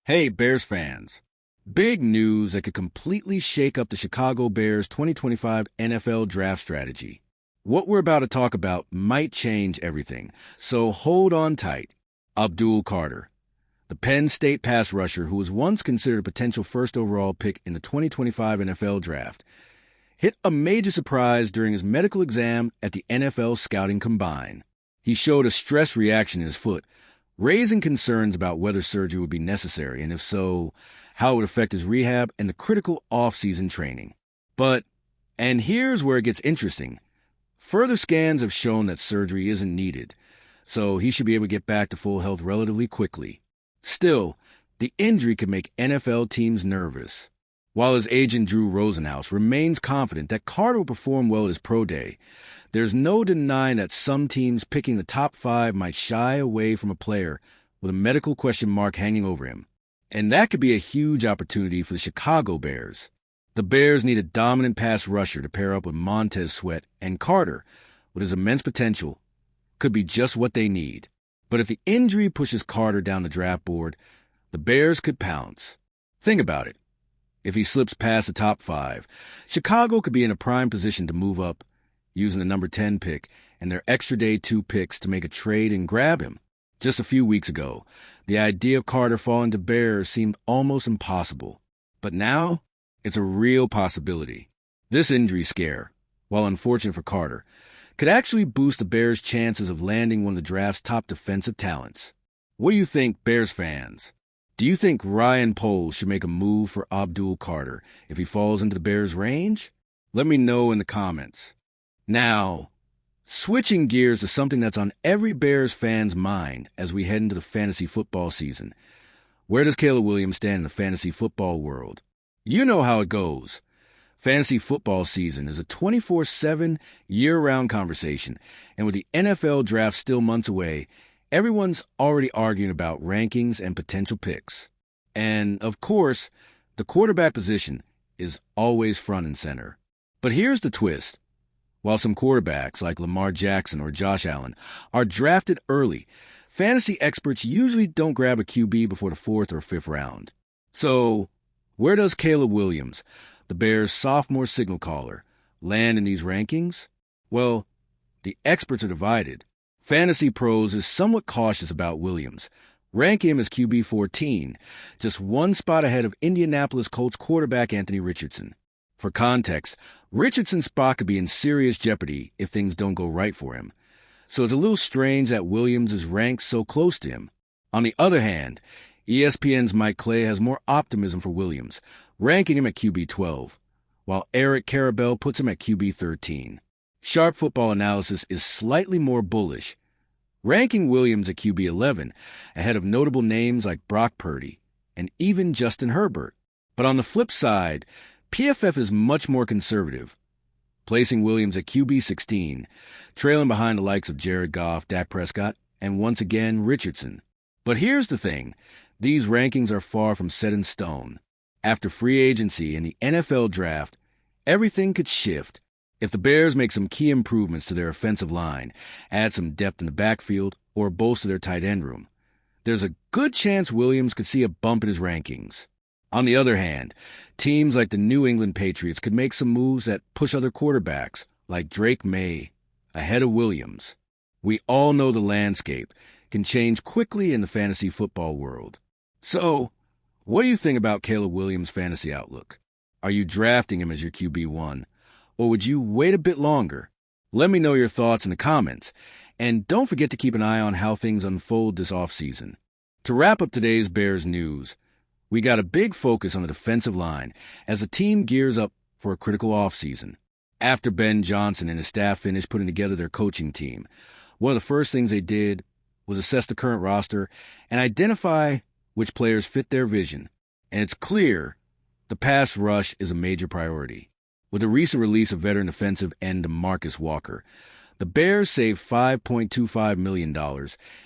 Hey, Bears fans. Big news that could completely shake up the Chicago Bears 2025 NFL draft strategy. What we're about to talk about might change everything, so hold on tight. Abdul Carter, the Penn State pass rusher who was once considered a potential first overall pick in the 2025 NFL draft, hit a major surprise during his medical exam at the NFL Scouting Combine. He showed a stress reaction in his foot, raising concerns about whether surgery would be necessary, and if so, how it would affect his rehab and the critical off-season training. And here's where it gets interesting, further scans have shown that surgery isn't needed, so he should be able to get back to full health relatively quickly. Still, the injury could make NFL teams nervous. While his agent Drew Rosenhaus remains confident that Carter will perform well at his pro day, there's no denying that some teams picking the top 5 might shy away from a player with a medical question mark hanging over him. And that could be a huge opportunity for the Chicago Bears. The Bears need a dominant pass rusher to pair up with Montez Sweat, and Carter, with his immense potential, could be just what they need. But if the injury pushes Carter down the draft board, the Bears could pounce. Think about it. If he slips past the top 5, Chicago could be in a prime position to move up, using the number 10 pick and their extra day 2 picks to make a trade and grab him. Just a few weeks ago, the idea of Carter falling to Bears seemed almost impossible. But now, it's a real possibility. This injury scare, while unfortunate for Carter, could actually boost the Bears' chances of landing one of the draft's top defensive talents. What do you think, Bears fans? Do you think Ryan Poles should make a move for Abdul Carter if he falls into the Bears' range? Let me know in the comments. Now, switching gears to something that's on every Bears fan's mind as we head into the fantasy football season. Where does Caleb Williams stand in the fantasy football world? You know how it goes. Fantasy football season is a 24/7, year-round conversation, and with the NFL draft still months away, everyone's already arguing about rankings and potential picks. And, of course, the quarterback position is always front and center. But here's the twist. While some quarterbacks like Lamar Jackson or Josh Allen are drafted early, fantasy experts usually don't grab a QB before the 4th or 5th round. So, where does Caleb Williams, the Bears' sophomore signal caller, land in these rankings? Well, the experts are divided. Fantasy Pros is somewhat cautious about Williams, ranking him as QB 14, just one spot ahead of Indianapolis Colts quarterback Anthony Richardson. For context, Richardson's spot could be in serious jeopardy if things don't go right for him, so it's a little strange that Williams is ranked so close to him. On the other hand, ESPN's Mike Clay has more optimism for Williams, ranking him at QB 12, while Eric Karabell puts him at QB 13. Sharp Football Analysis is slightly more bullish, ranking Williams at QB 11 ahead of notable names like Brock Purdy and even Justin Herbert. But on the flip side, PFF is much more conservative, placing Williams at QB 16, trailing behind the likes of Jared Goff, Dak Prescott, and once again Richardson. But here's the thing, these rankings are far from set in stone. After free agency and the NFL draft, everything could shift. If the Bears make some key improvements to their offensive line, add some depth in the backfield, or bolster their tight end room, there's a good chance Williams could see a bump in his rankings. On the other hand, teams like the New England Patriots could make some moves that push other quarterbacks, like Drake May, ahead of Williams. We all know the landscape can change quickly in the fantasy football world. So, what do you think about Caleb Williams' fantasy outlook? Are you drafting him as your QB1? Or would you wait a bit longer? Let me know your thoughts in the comments, and don't forget to keep an eye on how things unfold this offseason. To wrap up today's Bears news, we got a big focus on the defensive line as the team gears up for a critical offseason. After Ben Johnson and his staff finished putting together their coaching team, one of the first things they did was assess the current roster and identify which players fit their vision. And it's clear the pass rush is a major priority. With the recent release of veteran defensive end DeMarcus Walker, the Bears saved $5.25 million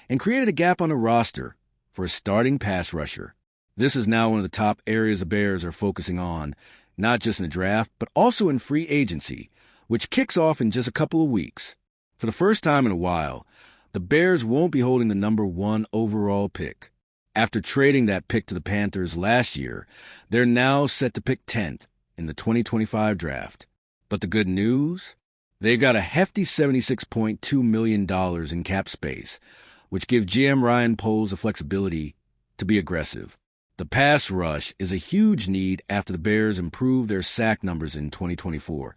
and created a gap on the roster for a starting pass rusher. This is now one of the top areas the Bears are focusing on, not just in the draft, but also in free agency, which kicks off in just a couple of weeks. For the first time in a while, the Bears won't be holding the number 1 overall pick. After trading that pick to the Panthers last year, they're now set to pick 10th in the 2025 draft. But the good news? They've got a hefty $76.2 million in cap space, which gives GM Ryan Poles the flexibility to be aggressive. The pass rush is a huge need after the Bears improved their sack numbers in 2024,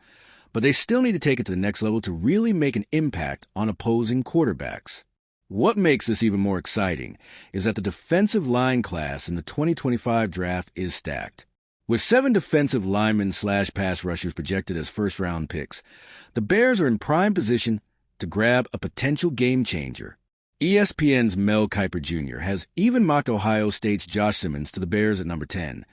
but they still need to take it to the next level to really make an impact on opposing quarterbacks. What makes this even more exciting is that the defensive line class in the 2025 draft is stacked. With 7 defensive linemen/pass rushers projected as first-round picks, the Bears are in prime position to grab a potential game-changer. ESPN's Mel Kiper Jr. has even mocked Ohio State's Josh Simmons to the Bears at number 10,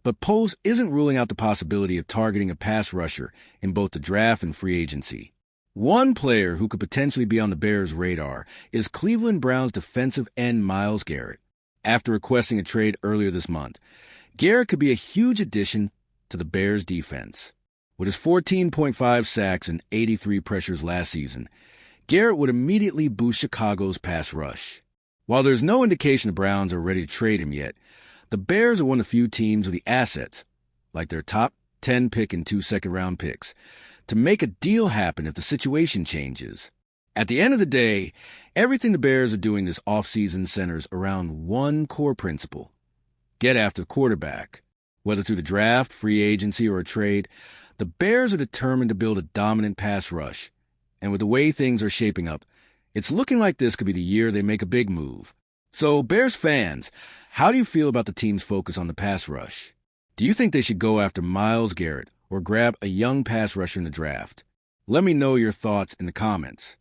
but Poles isn't ruling out the possibility of targeting a pass rusher in both the draft and free agency. One player who could potentially be on the Bears' radar is Cleveland Browns defensive end Myles Garrett. After requesting a trade earlier this month, Garrett could be a huge addition to the Bears' defense. With his 14.5 sacks and 83 pressures last season, Garrett would immediately boost Chicago's pass rush. While there's no indication the Browns are ready to trade him yet, the Bears are one of the few teams with the assets, like their top 10 pick and 2 second-round picks, to make a deal happen if the situation changes. At the end of the day, everything the Bears are doing this offseason centers around one core principle: get after the quarterback. Whether through the draft, free agency, or a trade, the Bears are determined to build a dominant pass rush. And with the way things are shaping up, it's looking like this could be the year they make a big move. So, Bears fans, how do you feel about the team's focus on the pass rush? Do you think they should go after Myles Garrett or grab a young pass rusher in the draft? Let me know your thoughts in the comments.